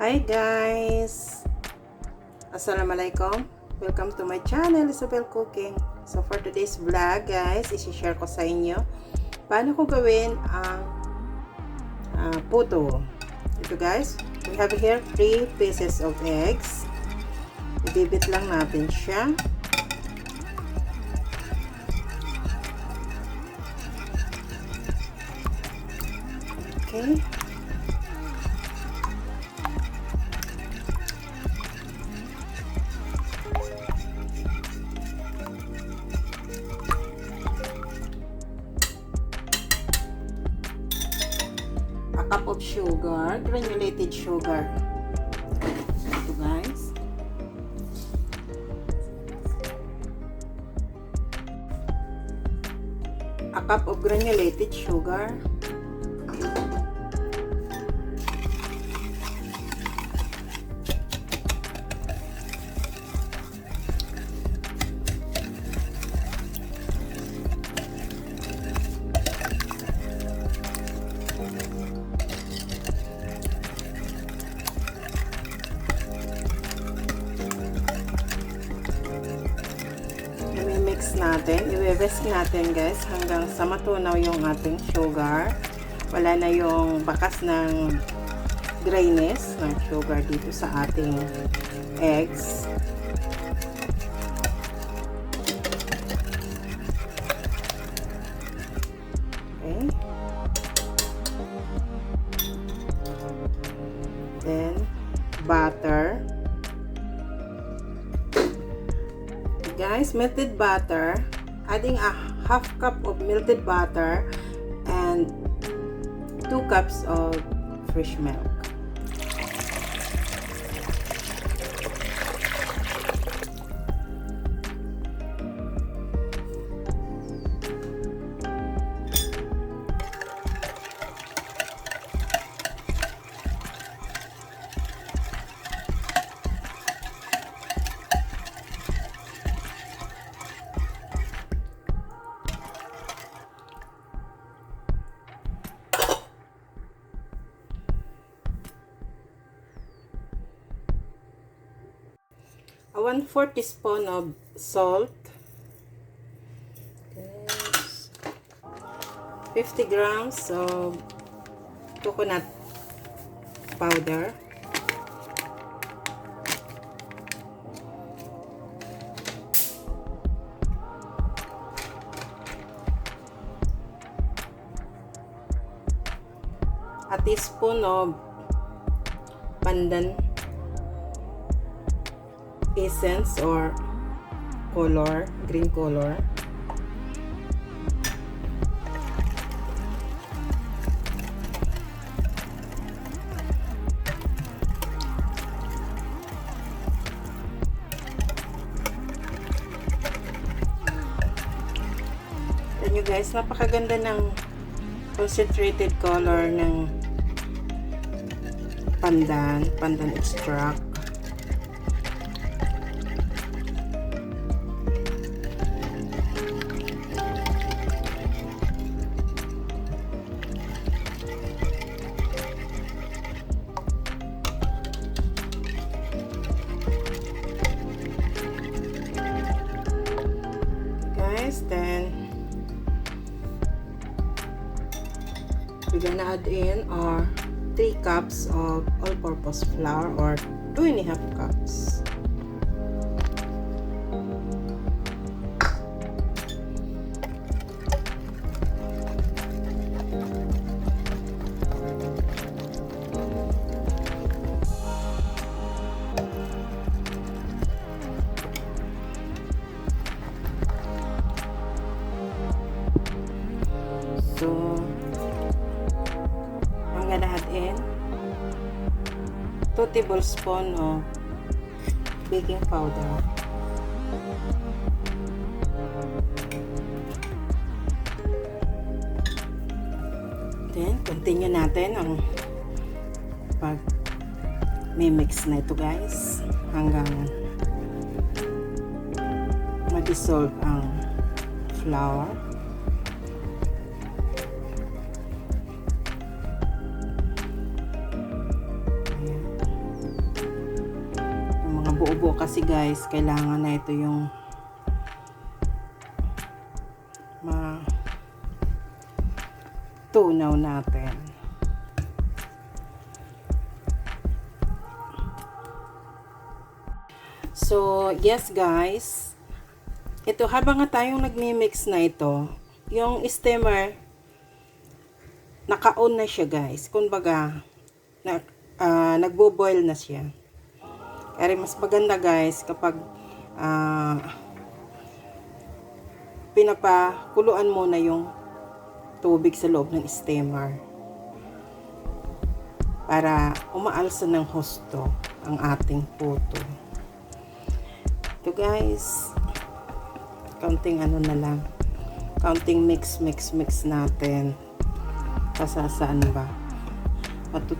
Hi guys! Assalamualaikum! Welcome to my channel, Isabel Cooking. So for today's vlog guys, isi-share ko sa inyo paano ko gawin ang puto. Ito guys, we have here 3 pieces of eggs. Ibibit lang natin siya. Okay. A cup of sugar, granulated sugar. Ito guys. A cup of granulated sugar. I-mix natin, i-whisk natin guys hanggang sa matunaw yung ating sugar. Wala na yung bakas ng grayness ng sugar dito sa ating eggs. Okay. Then butter. Guys, melted butter, adding a half cup of melted butter and 2 cups of fresh milk. A 1/4 teaspoon of salt, 50 grams of coconut powder, a teaspoon of pandan essence or color, green color, yan nyo guys, napakaganda ng concentrated color ng pandan extract. Then we're gonna add in our 3 cups of all-purpose flour or 2.5 cups. So, I'm gonna add in 2 tablespoons of baking powder. Then, continue natin ang pag-mix na ito guys hanggang ma-dissolve ang flour. ubo-ubo kasi guys, kailangan na ito yung tunaw natin. So, yes guys, ito habang nga tayong nagmi-mix na ito, yung steamer naka-on na siya guys. Kumbaga, nagbo-boil na siya. Kaya mas maganda guys kapag pinapakuluan muna yung tubig sa loob ng steamer para umaalsa ng husto ang ating puto. Ito guys, counting ano na lang, counting mix natin. Pasasaan ba?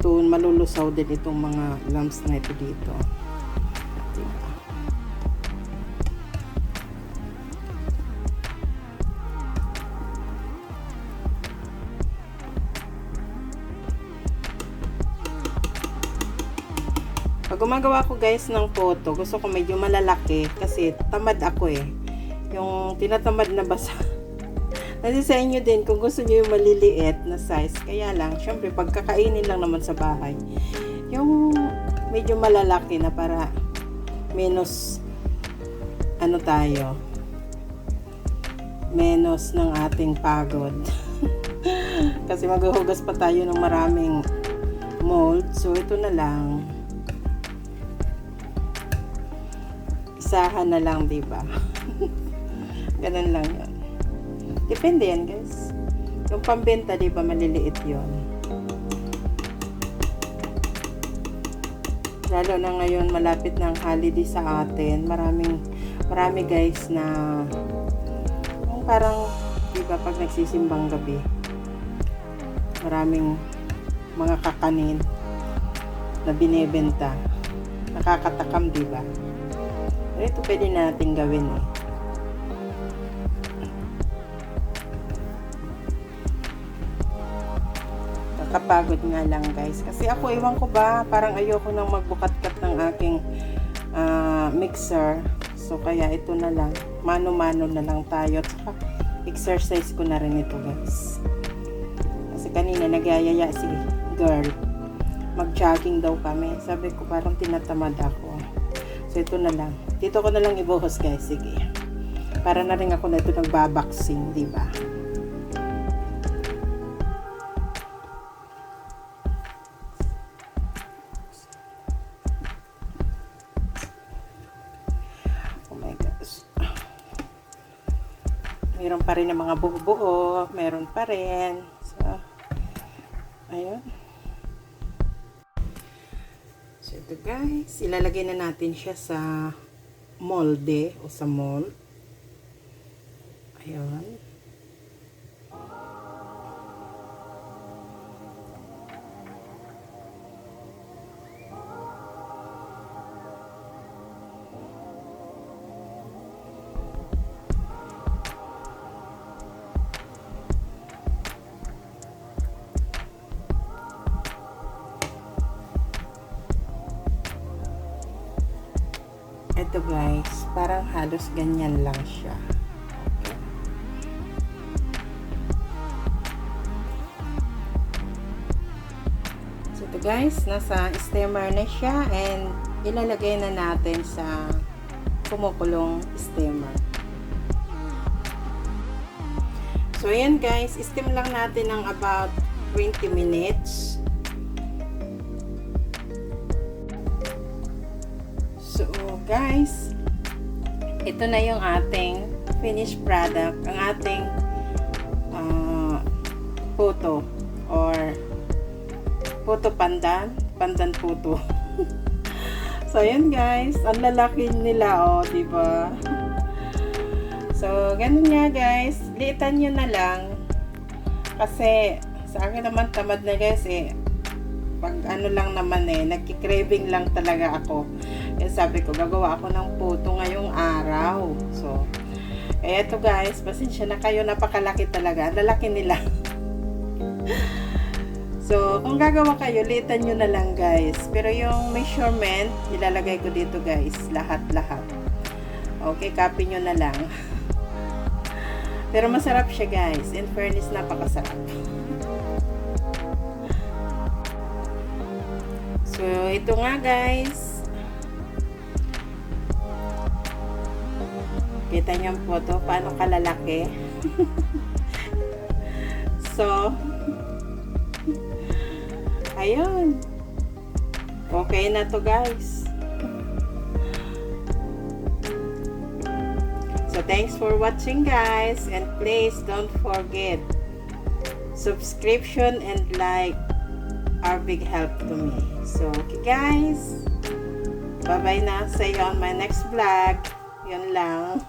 Malulusaw din itong mga lumps na ito dito. Diba? Pag gumagawa ko guys ng puto, gusto ko medyo malalaki kasi tamad ako eh. Yung tinatamad na basa. Kasi sa inyo din kung gusto niyo yung maliliit na size. Kaya lang, syempre pagkakainin lang naman sa bahay. Yung medyo malalaki na para menos ano tayo. Menos ng ating pagod. Kasi maghuhugas pa tayo ng maraming mold. So ito na lang. Isahan na lang, diba? Ganun lang yun. Depende yan, guys. Yung pambenta, diba, maliliit yun. Lalo na ngayon, malapit ng holiday sa atin. Marami guys na yung parang, diba, pag nagsisimbang gabi, maraming mga kakanin na binebenta. Nakakatakam, diba? Ito pwede natin gawin eh. Kakapagod nga lang guys. Kasi ako, ewan ko ba, parang ayoko nang magbukat-kat ng aking mixer. So kaya ito na lang. Mano-mano na lang tayo. At saka exercise ko na rin ito guys. Kasi kanina nagyayaya si girl. Mag-jogging daw kami. Sabi ko parang tinatamad ako. So ito na lang. Dito ko na lang ibuhos guys. Sige. Para na rin ako na ito nagbaboxing, di ba? Oh my gosh. Meron pa rin ng mga buo-buo. Meron pa rin. So, ayun. So ito guys, ilalagay na natin siya sa molde o sa mold. Ayun. Ito guys, parang halos ganyan lang siya. So ito guys, nasa steamer na siya and ilalagay na natin sa kumukulong steamer. So ayan guys, steam lang natin ng about 20 minutes. So guys, ito na yung ating finished product, ang ating puto or puto pandan, pandan puto. So yun guys, ang lalaki nila oh, diba? So ganun nga guys, liitan nyo na lang kasi sa akin naman tamad na guys eh. Pag ano lang naman eh, nagki-craving lang talaga ako. Kaya sabi ko, gagawa ako ng puto ngayong araw. So, eh eto guys, pasensya na kayo, napakalaki talaga. Ang lalaki nila. So, kung gagawa kayo, litan nyo na lang guys. Pero yung measurement, ilalagay ko dito guys. Lahat-lahat. Okay, copy nyo na lang. Pero masarap siya guys. In fairness, napakasarap. So, ito nga guys. Kita nyo po to, paano kalalaki. So, ayun. Okay na to guys. So, thanks for watching guys. And please don't forget subscription and like are big help to me. So, okay guys. Bye-bye na. See you on my next vlog. Yun lang.